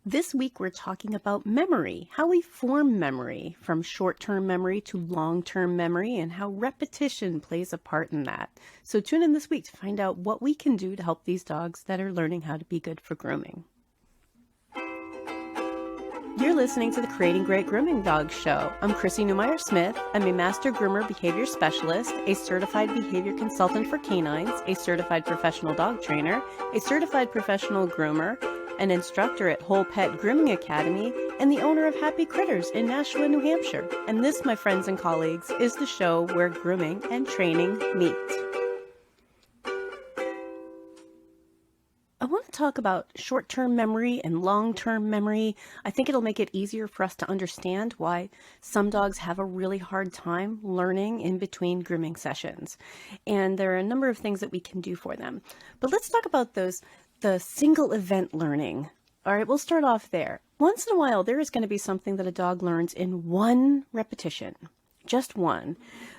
This week we're talking about memory, how we form memory from short-term memory to long-term memory and how repetition plays a part in that. So tune in this week to find out what we can do to help these dogs that are learning how to be good for grooming. You're listening to the Creating Great Grooming Dogs show. I'm Chrissy Newmeyer-Smith. I'm a Master Groomer Behavior Specialist, a certified behavior consultant for canines, a certified professional dog trainer, a certified professional groomer, an instructor at Whole Pet Grooming Academy, and the owner of Happy Critters in Nashua, New Hampshire. And this, my friends and colleagues, is the show where grooming and training meet. I want to talk about short-term memory and long-term memory. I think it'll make it easier for us to understand why some dogs have a really hard time learning in between grooming sessions. And there are a number of things that we can do for them. But let's talk about the single event learning. All right, we'll start off there. Once in a while, there is going to be something that a dog learns in one repetition, just one.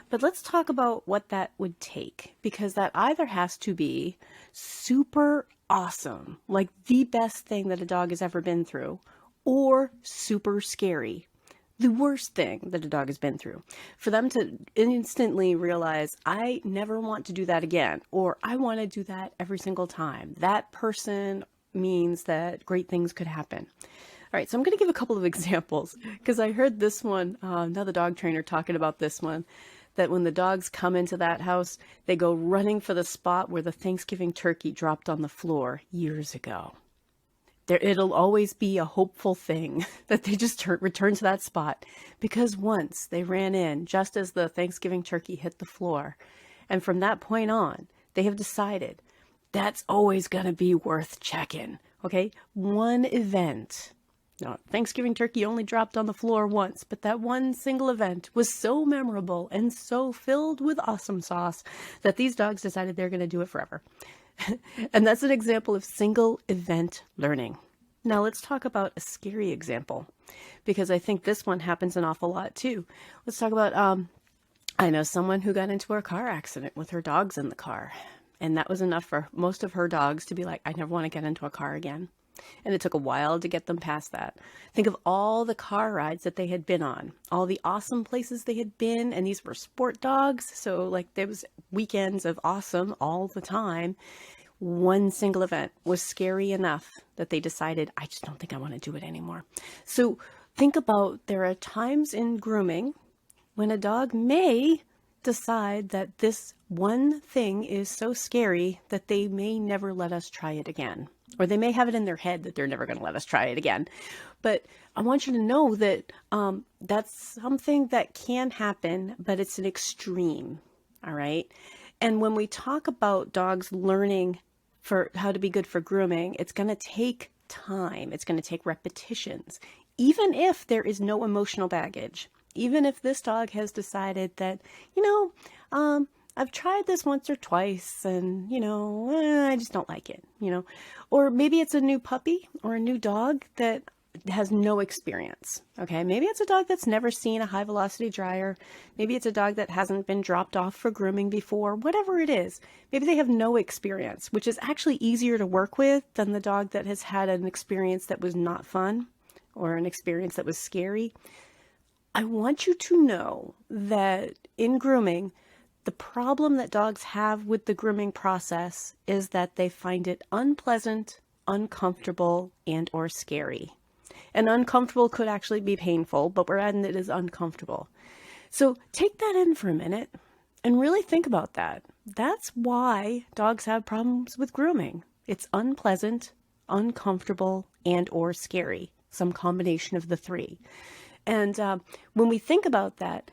But let's talk about what that would take, because that either has to be super awesome, like the best thing that a dog has ever been through, or super scary, the worst thing that a dog has been through. For them to instantly realize, I never want to do that again, or I want to do that every single time. That person means that great things could happen. All right, so I'm going to give a couple of examples, because I heard this one, another dog trainer talking about this one, that when the dogs come into that house, they go running for the spot where the Thanksgiving turkey dropped on the floor years ago. It'll always be a hopeful thing that they just return to that spot, because once they ran in just as the Thanksgiving turkey hit the floor. And from that point on, they have decided that's always going to be worth checking. Okay, one event. No, Thanksgiving turkey only dropped on the floor once, but that one single event was so memorable and so filled with awesome sauce that these dogs decided they're going to do it forever. And that's an example of single event learning. Now let's talk about a scary example, because I think this one happens an awful lot too. Let's talk about, I know someone who got into a car accident with her dogs in the car, and that was enough for most of her dogs to be like, I never want to get into a car again. And it took a while to get them past that. Think of all the car rides that they had been on, all the awesome places they had been, and these were sport dogs, so like there was weekends of awesome all the time. One single event was scary enough that they decided, I just don't think I want to do it anymore. So think about, there are times in grooming when a dog may decide that this one thing is so scary that they may never let us try it again. Or they may have it in their head that they're never going to let us try it again. But I want you to know that that's something that can happen, but it's an extreme. All right. And when we talk about dogs learning for how to be good for grooming, it's going to take time. It's going to take repetitions, even if there is no emotional baggage. Even if this dog has decided that, I've tried this once or twice and, I just don't like it, or maybe it's a new puppy or a new dog that has no experience. Okay. Maybe it's a dog that's never seen a high velocity dryer. Maybe it's a dog that hasn't been dropped off for grooming before, whatever it is. Maybe they have no experience, which is actually easier to work with than the dog that has had an experience that was not fun or an experience that was scary. I want you to know that in grooming, the problem that dogs have with the grooming process is that they find it unpleasant, uncomfortable, and or scary. And uncomfortable could actually be painful, but we're adding it as uncomfortable. So take that in for a minute and really think about that. That's why dogs have problems with grooming. It's unpleasant, uncomfortable, and or scary. Some combination of the three. And when we think about that,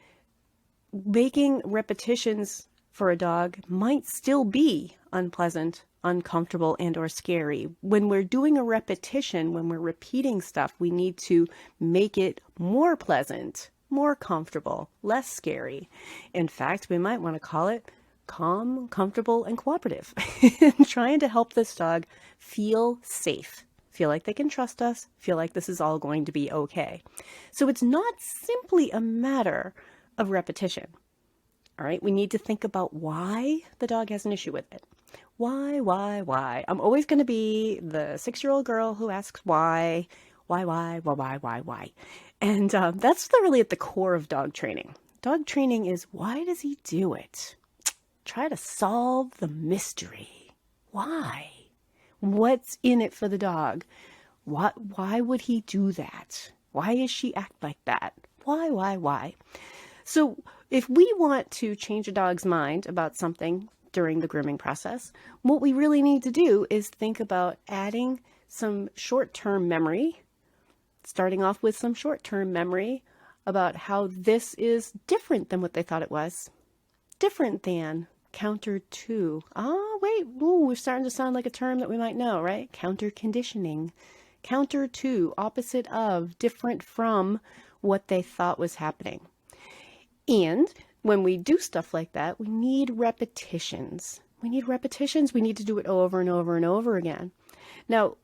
making repetitions for a dog might still be unpleasant, uncomfortable, and or scary. When we're doing a repetition, when we're repeating stuff, we need to make it more pleasant, more comfortable, less scary. In fact, we might want to call it calm, comfortable, and cooperative. Trying to help this dog feel safe. Feel like they can trust us, feel like this is all going to be okay. So it's not simply a matter of repetition. All right, we need to think about why the dog has an issue with it. Why? I'm always going to be the 6-year-old girl who asks why. Why? And that's really at the core of dog training. Dog training is, why does he do it? Try to solve the mystery. Why? What's in it for the dog? Why would he do that? Why does she act like that? Why? So if we want to change a dog's mind about something during the grooming process, what we really need to do is think about adding some short-term memory, starting off with some short-term memory about how this is different than what they thought it was. Different than, counter to. We're starting to sound like a term that we might know, right? Counter conditioning. Counter to, opposite of, different from what they thought was happening. And when we do stuff like that, we need repetitions. We need to do it over and over and over again. Now,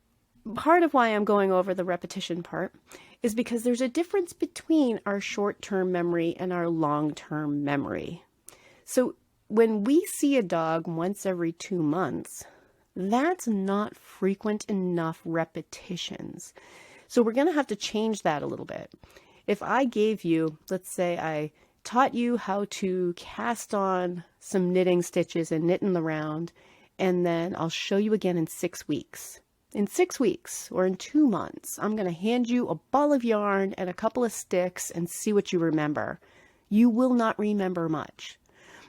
part of why I'm going over the repetition part is because there's a difference between our short-term memory and our long-term memory. So when we see a dog once every 2 months, that's not frequent enough repetitions. So we're going to have to change that a little bit. If I gave you, let's say I taught you how to cast on some knitting stitches and knit in the round, and then I'll show you again in 6 weeks. In 6 weeks or in 2 months, I'm going to hand you a ball of yarn and a couple of sticks and see what you remember. You will not remember much.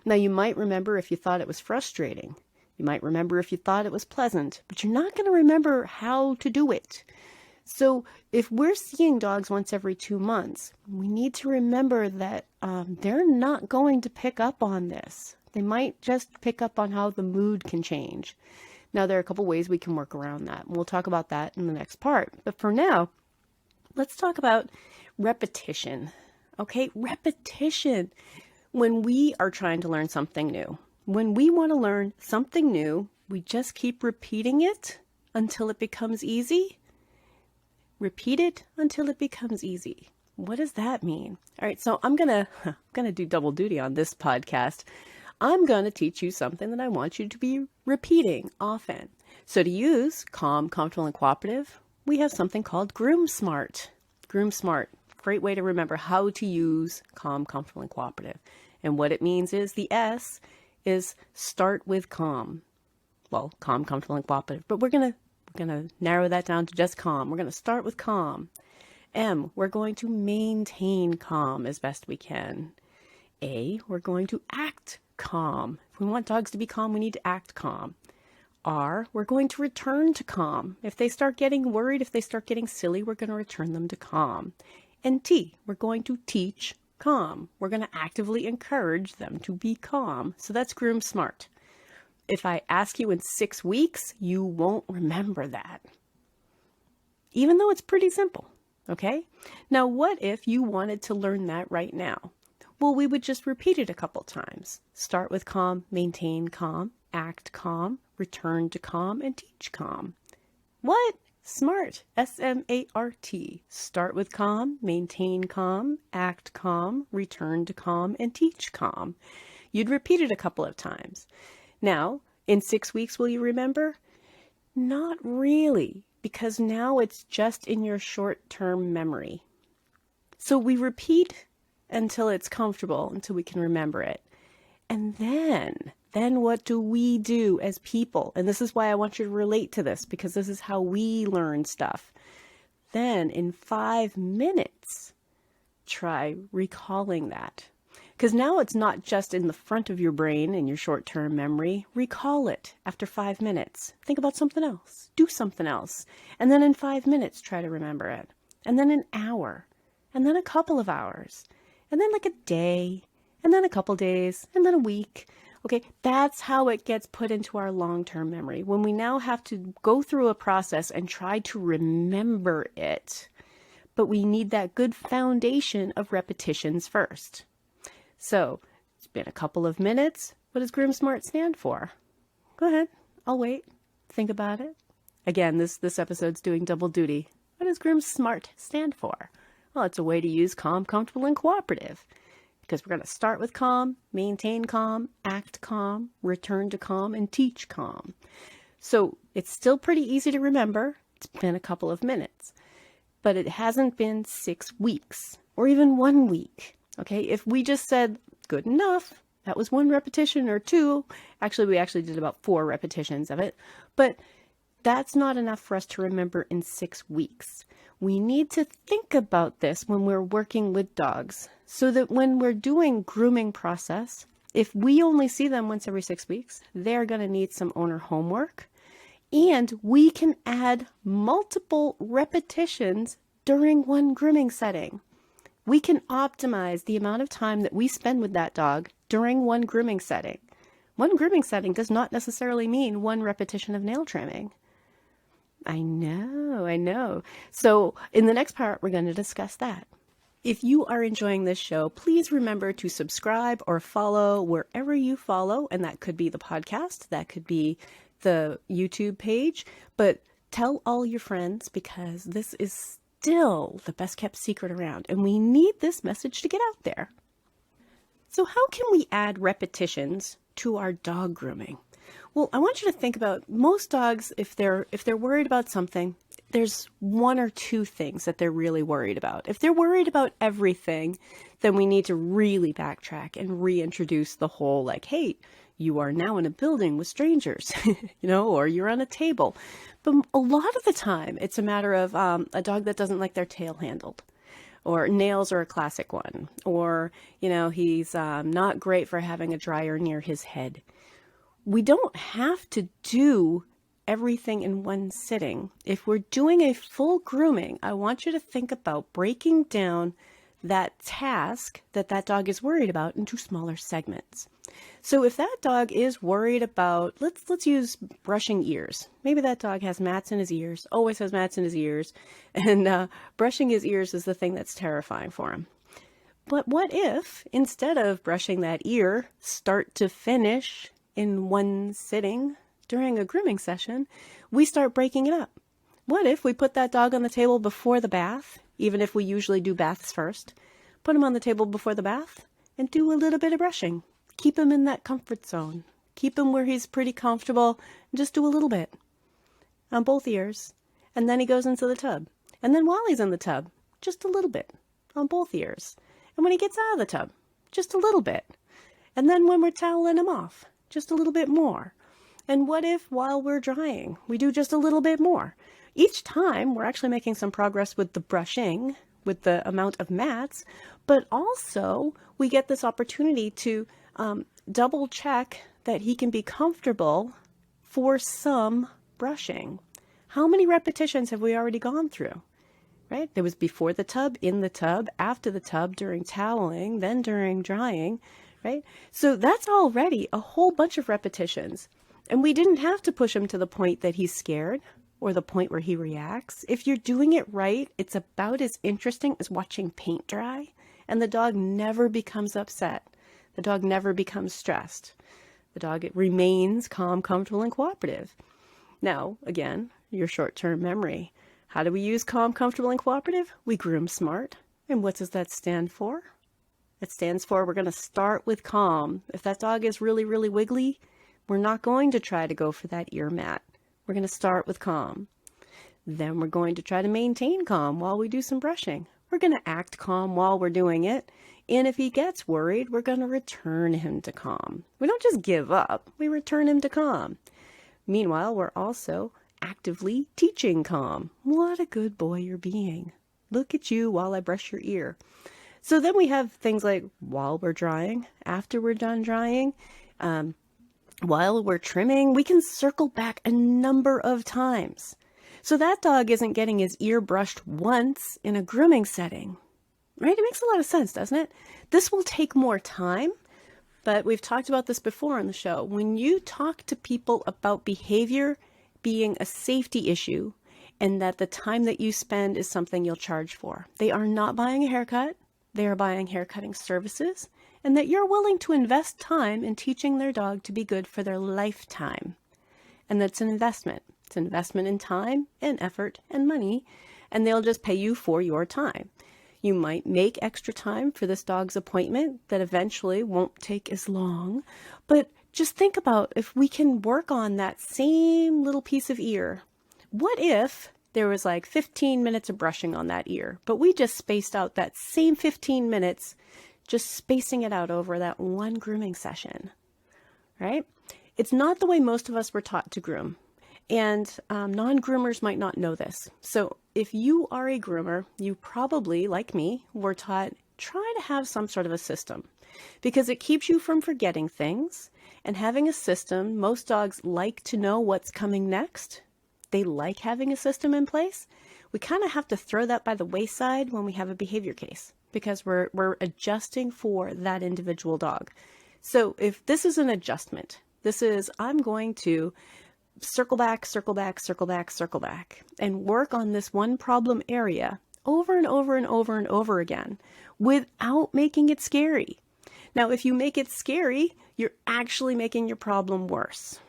Now, you might remember if you thought it was frustrating. You might remember if you thought it was pleasant, but you're not going to remember how to do it. So if we're seeing dogs once every 2 months, we need to remember that they're not going to pick up on this. They might just pick up on how the mood can change. Now, there are a couple ways we can work around that. We'll talk about that in the next part. But for now, let's talk about repetition. Okay, repetition. When we are trying to learn something new, when we want to learn something new, we just keep repeating it until it becomes easy. Repeat it until it becomes easy. What does that mean? All right, so I'm gonna do double duty on this podcast. I'm gonna teach you something that I want you to be repeating often. So to use calm, comfortable, and cooperative, we have something called Groom Smart. Groom Smart, great way to remember how to use calm, comfortable, and cooperative. And what it means is the S is start with calm. Well, calm, comfortable, and cooperative, but we're gonna narrow that down to just calm. We're gonna start with calm. M, we're going to maintain calm as best we can. A, we're going to act calm. If we want dogs to be calm, we need to act calm. R, we're going to return to calm. If they start getting worried, if they start getting silly, we're going to return them to calm. And T, we're going to teach calm. We're going to actively encourage them to be calm. So that's Groom Smart. If I ask you in 6 weeks, you won't remember that. Even though it's pretty simple, okay? Now, what if you wanted to learn that right now? Well, we would just repeat it a couple times. Start with calm, maintain calm, act calm, return to calm, and teach calm. What? SMART. S-M-A-R-T. Start with calm, maintain calm, act calm, return to calm, and teach calm. You'd repeat it a couple of times. Now, in 6 weeks, will you remember? Not really, because now it's just in your short-term memory. So we repeat until it's comfortable, until we can remember it. And then what do we do as people? And this is why I want you to relate to this, because this is how we learn stuff. Then in 5 minutes, try recalling that. Because now it's not just in the front of your brain in your short-term memory. Recall it after 5 minutes. Think about something else. Do something else. And then in 5 minutes, try to remember it. And then an hour. And then a couple of hours. And then like a day. And then a couple days. And then a week. Okay, that's how it gets put into our long-term memory. When we now have to go through a process and try to remember it. But we need that good foundation of repetitions first. So, it's been a couple of minutes. What does Groom Smart stand for? Go ahead. I'll wait. Think about it. Again, this episode's doing double duty. What does Groom Smart stand for? Well, it's a way to use calm, comfortable, and cooperative. Because we're going to start with calm, maintain calm, act calm, return to calm, and teach calm. So, it's still pretty easy to remember. It's been a couple of minutes. but it hasn't been 6 weeks or even 1 week. Okay, if we just said, good enough, that was 1 repetition or 2, actually, we actually did about 4 repetitions of it, but that's not enough for us to remember in 6 weeks. We need to think about this when we're working with dogs so that when we're doing grooming process, if we only see them once every 6 weeks, they're going to need some owner homework. And we can add multiple repetitions during one grooming setting. We can optimize the amount of time that we spend with that dog during one grooming setting. One grooming setting does not necessarily mean 1 repetition of nail trimming. I know. So in the next part, we're going to discuss that. If you are enjoying this show, please remember to subscribe or follow wherever you follow. And that could be the podcast, that could be the YouTube page, but tell all your friends because this is still the best kept secret around. And we need this message to get out there. So how can we add repetitions to our dog grooming? Well, I want you to think about most dogs, if they're worried about something, there's 1 or 2 things that they're really worried about. If they're worried about everything, then we need to really backtrack and reintroduce the whole like, hey, you are now in a building with strangers, or you're on a table. But a lot of the time, it's a matter of a dog that doesn't like their tail handled. Or nails are a classic one. Or, he's not great for having a dryer near his head. We don't have to do everything in one sitting. If we're doing a full grooming, I want you to think about breaking down that task that dog is worried about into smaller segments. So if that dog is worried about, let's use brushing ears. Maybe that dog has mats in his ears, always has mats in his ears, and brushing his ears is the thing that's terrifying for him. But what if, instead of brushing that ear start to finish in one sitting during a grooming session, we start breaking it up? What if we put that dog on the table before the bath, even if we usually do baths first, put him on the table before the bath and do a little bit of brushing. Keep him in that comfort zone. Keep him where he's pretty comfortable and just do a little bit on both ears. And then he goes into the tub. And then while he's in the tub, just a little bit on both ears. And when he gets out of the tub, just a little bit. And then when we're toweling him off, just a little bit more. And what if while we're drying, we do just a little bit more? Each time we're actually making some progress with the brushing, with the amount of mats, but also we get this opportunity to double check that he can be comfortable for some brushing. How many repetitions have we already gone through? Right? There was before the tub, in the tub, after the tub, during toweling, then during drying, right? So that's already a whole bunch of repetitions. And we didn't have to push him to the point that he's scared or the point where he reacts. If you're doing it right, it's about as interesting as watching paint dry, and the dog never becomes upset. The dog never becomes stressed. The dog remains calm, comfortable, and cooperative. Now, again, your short-term memory. How do we use calm, comfortable, and cooperative? We groom smart. And what does that stand for? It stands for we're going to start with calm. If that dog is really, really wiggly, we're not going to try to go for that ear mat. We're going to start with calm. Then we're going to try to maintain calm while we do some brushing. We're going to act calm while we're doing it. And if he gets worried, we're going to return him to calm. We don't just give up. We return him to calm. Meanwhile, we're also actively teaching calm. What a good boy you're being. Look at you while I brush your ear. So then we have things like while we're drying, after we're done drying, while we're trimming, we can circle back a number of times. So that dog isn't getting his ear brushed once in a grooming setting, right? It makes a lot of sense, doesn't it? This will take more time, but we've talked about this before on the show. When you talk to people about behavior being a safety issue and that the time that you spend is something you'll charge for, they are not buying a haircut. They are buying haircutting services, and that you're willing to invest time in teaching their dog to be good for their lifetime. And that's an investment. It's an investment in time and effort and money, and they'll just pay you for your time. You might make extra time for this dog's appointment that eventually won't take as long, but just think about if we can work on that same little piece of ear. What if there was like 15 minutes of brushing on that ear, but we just spaced out that same 15 minutes, just spacing it out over that one grooming session, right? It's not the way most of us were taught to groom. And non-groomers might not know this. So if you are a groomer, you probably, like me, were taught, try to have some sort of a system because it keeps you from forgetting things. And having a system, most dogs like to know what's coming next. They like having a system in place. We kind of have to throw that by the wayside when we have a behavior case because we're adjusting for that individual dog. So if this is an adjustment, this is, I'm going to circle back, circle back, circle back, circle back, and work on this one problem area over and over and over and over again without making it scary. Now, if you make it scary, you're actually making your problem worse.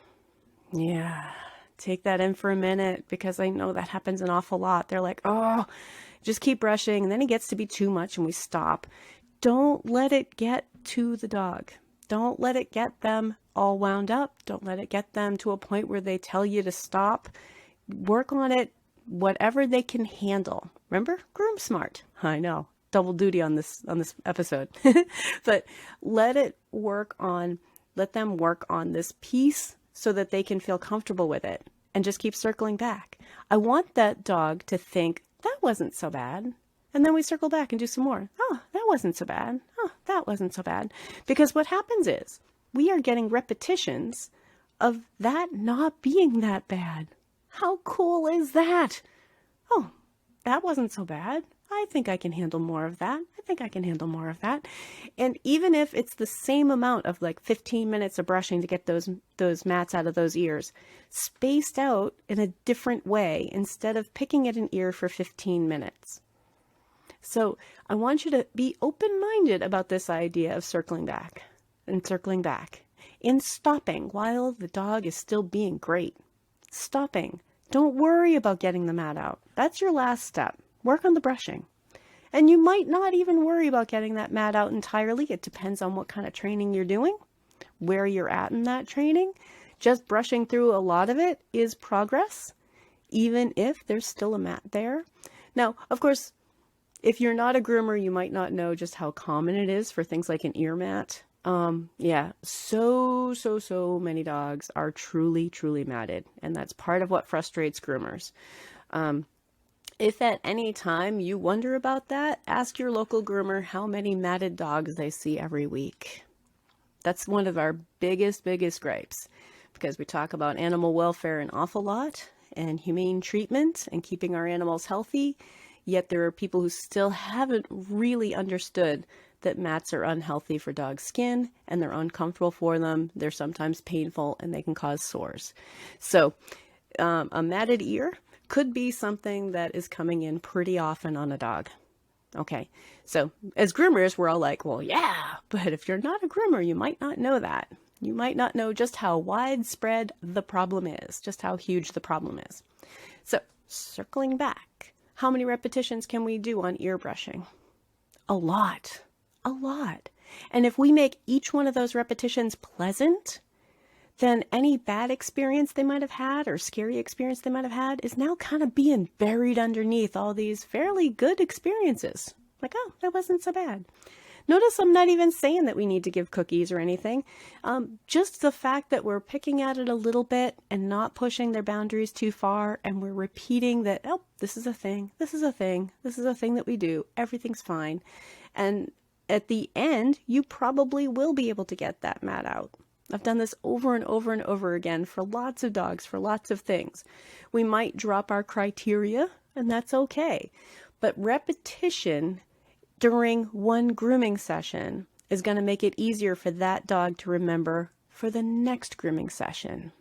Yeah, take that in for a minute because I know that happens an awful lot. They're like, oh, just keep brushing, and then it gets to be too much and we stop. Don't let it get to the dog. Don't let it get them all wound up. Don't let it get them to a point where they tell you to stop. Work on it, whatever they can handle. Remember, groom smart. I know, double duty on this episode. But let them work on this piece so that they can feel comfortable with it and just keep circling back. I want that dog to think, that wasn't so bad. And then we circle back and do some more. Oh, that wasn't so bad. Oh, that wasn't so bad. Because what happens is we are getting repetitions of that not being that bad. How cool is that? Oh, that wasn't so bad. I think I can handle more of that. I think I can handle more of that. And even if it's the same amount of like 15 minutes of brushing to get those mats out of those ears, spaced out in a different way instead of picking at an ear for 15 minutes. So I want you to be open-minded about this idea of circling back and circling back in stopping while the dog is still being great. Stopping. Don't worry about getting the mat out. That's your last step. Work on the brushing. And you might not even worry about getting that mat out entirely. It depends on what kind of training you're doing, where you're at in that training. Just brushing through a lot of it is progress, even if there's still a mat there. Now, of course, if you're not a groomer, you might not know just how common it is for things like an ear mat. Yeah, so many dogs are truly matted, and that's part of what frustrates groomers. If at any time you wonder about that, ask your local groomer how many matted dogs they see every week. That's one of our biggest gripes, because we talk about animal welfare an awful lot and humane treatment and keeping our animals healthy. Yet there are people who still haven't really understood that mats are unhealthy for dogs' skin and they're uncomfortable for them. They're sometimes painful and they can cause sores. So a matted ear could be something that is coming in pretty often on a dog. Okay, so as groomers, we're all like, well, yeah, but if you're not a groomer, you might not know that. You might not know just how widespread the problem is, just how huge the problem is. So circling back. How many repetitions can we do on ear brushing? A lot. And if we make each one of those repetitions pleasant, then any bad experience they might have had or scary experience they might have had is now kind of being buried underneath all these fairly good experiences. Like, oh, that wasn't so bad. Notice I'm not even saying that we need to give cookies or anything. Just the fact that we're picking at it a little bit and not pushing their boundaries too far, and we're repeating that, oh, this is a thing, this is a thing, this is a thing that we do, everything's fine. And at the end, you probably will be able to get that mat out. I've done this over and over and over again for lots of dogs, for lots of things. We might drop our criteria, and that's okay. But repetition during one grooming session is going to make it easier for that dog to remember for the next grooming session.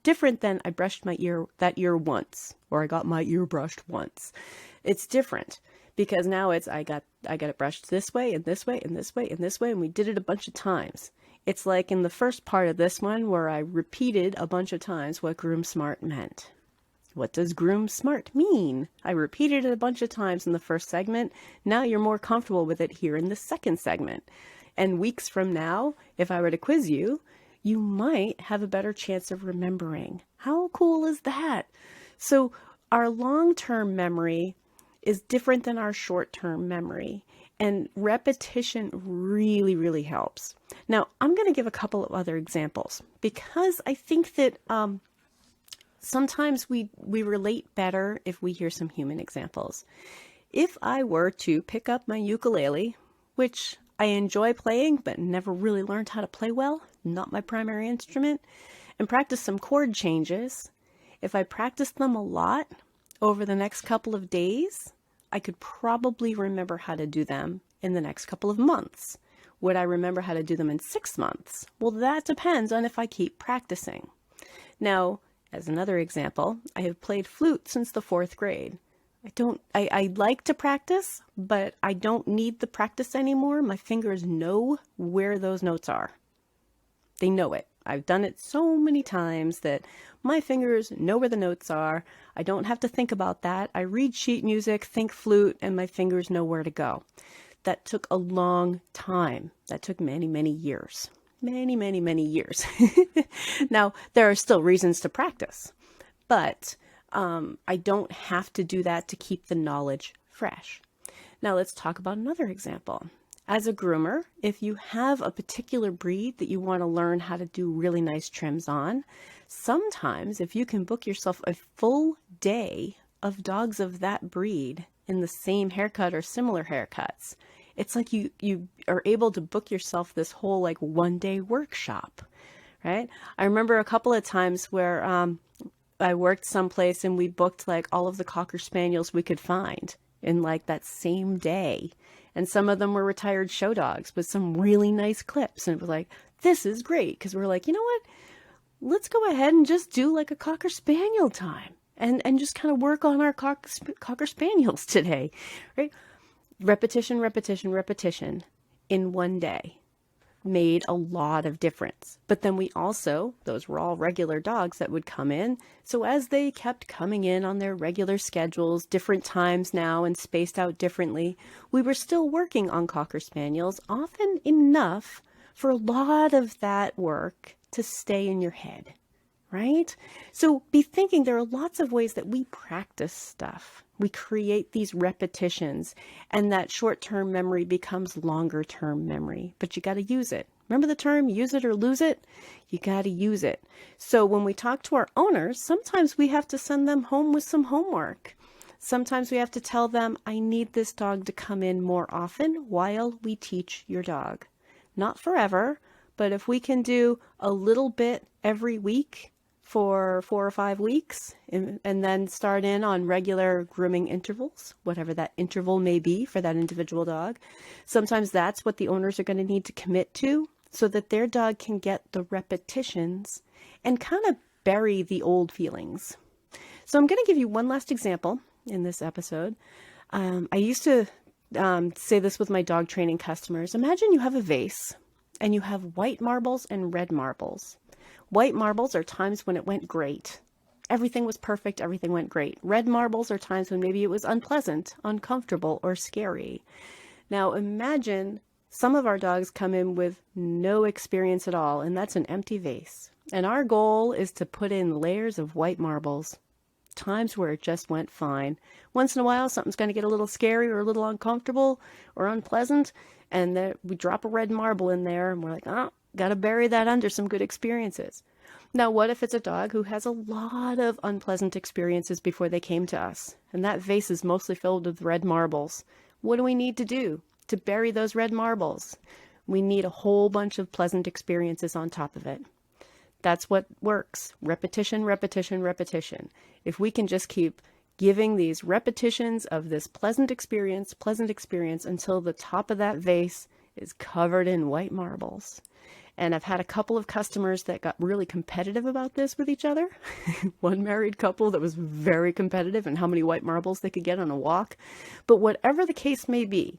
Different than I brushed that ear once, or I got my ear brushed once. It's different because now it's I got it brushed this way and this way and this way and this way, and we did it a bunch of times. It's like in the first part of this one where I repeated a bunch of times what groom smart meant. What does groom smart mean? I repeated it a bunch of times in the first segment. Now you're more comfortable with it here in the second segment. And weeks from now, if I were to quiz you, you might have a better chance of remembering. How cool is that? So our long-term memory is different than our short-term memory, and repetition really, really helps. Now, I'm going to give a couple of other examples because I think that sometimes we relate better if we hear some human examples. If I were to pick up my ukulele, which I enjoy playing but never really learned how to play well, not my primary instrument, and practice some chord changes, if I practiced them a lot over the next couple of days, I could probably remember how to do them in the next couple of months. Would I remember how to do them in 6 months? Well, that depends on if I keep practicing. Now, as another example, I have played flute since the 4th grade. I like to practice, but I don't need the practice anymore. My fingers know where those notes are. They know it. I've done it so many times that my fingers know where the notes are. I don't have to think about that. I read sheet music, think flute, and my fingers know where to go. That took a long time. That took many, many years. Many, many, many years. Now, there are still reasons to practice, but I don't have to do that to keep the knowledge fresh. Now, let's talk about another example. As a groomer, if you have a particular breed that you want to learn how to do really nice trims on, sometimes if you can book yourself a full day of dogs of that breed in the same haircut or similar haircuts, it's like you are able to book yourself this whole like one-day workshop, right? I remember a couple of times where I worked someplace and we booked like all of the Cocker Spaniels we could find in like that same day. And some of them were retired show dogs with some really nice clips. And it was like, this is great. Because we're like, you know what? Let's go ahead and just do like a Cocker Spaniel time and just kind of work on our Cocker Spaniels today, right? Repetition, repetition, repetition in one day made a lot of difference. But then we also, those were all regular dogs that would come in. So as they kept coming in on their regular schedules, different times now and spaced out differently, we were still working on Cocker Spaniels, often enough for a lot of that work to stay in your head, right? So be thinking there are lots of ways that we practice stuff. We create these repetitions, and that short-term memory becomes longer-term memory, but you got to use it. Remember the term, use it or lose it? You got to use it. So when we talk to our owners, sometimes we have to send them home with some homework. Sometimes we have to tell them, I need this dog to come in more often while we teach your dog. Not forever, but if we can do a little bit every week for 4 or 5 weeks and then start in on regular grooming intervals, whatever that interval may be for that individual dog. Sometimes that's what the owners are going to need to commit to so that their dog can get the repetitions and kind of bury the old feelings. So I'm going to give you one last example in this episode. I used to say this with my dog training customers. Imagine you have a vase and you have white marbles and red marbles. White marbles are times when it went great. Everything was perfect, everything went great. Red marbles are times when maybe it was unpleasant, uncomfortable, or scary. Now imagine some of our dogs come in with no experience at all, and that's an empty vase. And our goal is to put in layers of white marbles, times where it just went fine. Once in a while, something's going to get a little scary or a little uncomfortable or unpleasant, and then we drop a red marble in there, and we're like, oh, got to bury that under some good experiences. Now, what if it's a dog who has a lot of unpleasant experiences before they came to us, and that vase is mostly filled with red marbles? What do we need to do to bury those red marbles? We need a whole bunch of pleasant experiences on top of it. That's what works. Repetition, repetition, repetition. If we can just keep giving these repetitions of this pleasant experience until the top of that vase is covered in white marbles. And I've had a couple of customers that got really competitive about this with each other. One married couple that was very competitive in how many white marbles they could get on a walk. But whatever the case may be,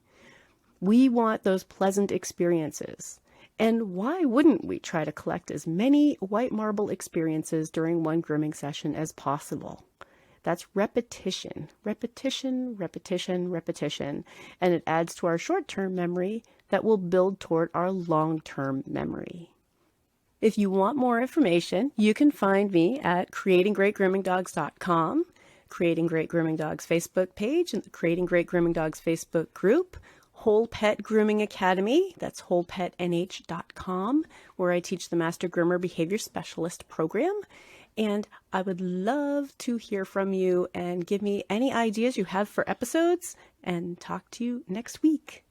we want those pleasant experiences. And why wouldn't we try to collect as many white marble experiences during one grooming session as possible? That's repetition, repetition, repetition, repetition. And it adds to our short-term memory that will build toward our long-term memory. If you want more information, you can find me at creatinggreatgroomingdogs.com. Creating Great Grooming Dogs Facebook page and the Creating Great Grooming Dogs Facebook group, Whole Pet Grooming Academy, that's wholepetnh.com, where I teach the Master Groomer Behavior Specialist program. And I would love to hear from you and give me any ideas you have for episodes, and talk to you next week.